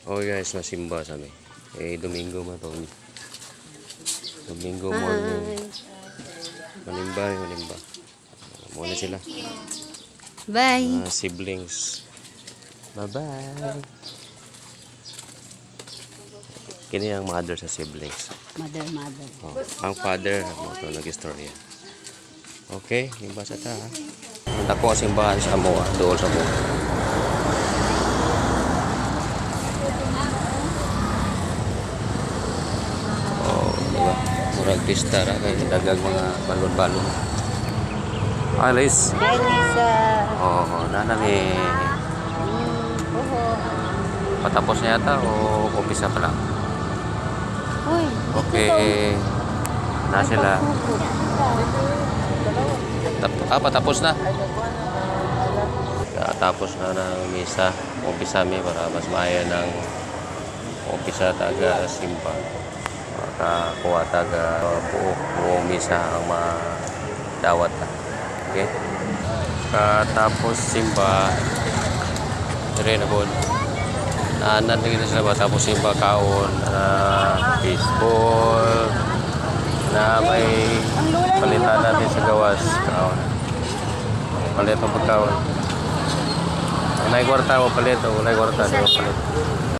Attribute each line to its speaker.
Speaker 1: Okay guys, nasimba kami. Domingo man to. Domingo morning. Manimba. Muna sila.
Speaker 2: Bye.
Speaker 1: Siblings. Bye-bye. Kini ang mother sa siblings.
Speaker 2: Mother.
Speaker 1: Oh, ang father, ito nag-istorya. Okay, yung basa ta ha. Ako ang simbahan sa Amoa, doon sa Amoa. Oh, diba? Murag pista ra kay dagang mga balon-balon. Alice.
Speaker 2: Hi, Lisa.
Speaker 1: Oh, nanami. Patapos na yata o umpisa pa lang?
Speaker 2: Uy.
Speaker 1: Okay. Na sila. Patapos na. Tapos na ng misa. Umpisa mi para mas maya ng umpisa taga simba. Makakuha taga buong misa ang madawat. Okay? Tapos simba. Dire na po. Naanan na kita sila ba? Tapos simba kaon. Baseball. Na may palitan natin sa gawas. Kaon. Palit ang pagkaon. Unay kwarta mo palit. Unay kwarta. Di mo palit.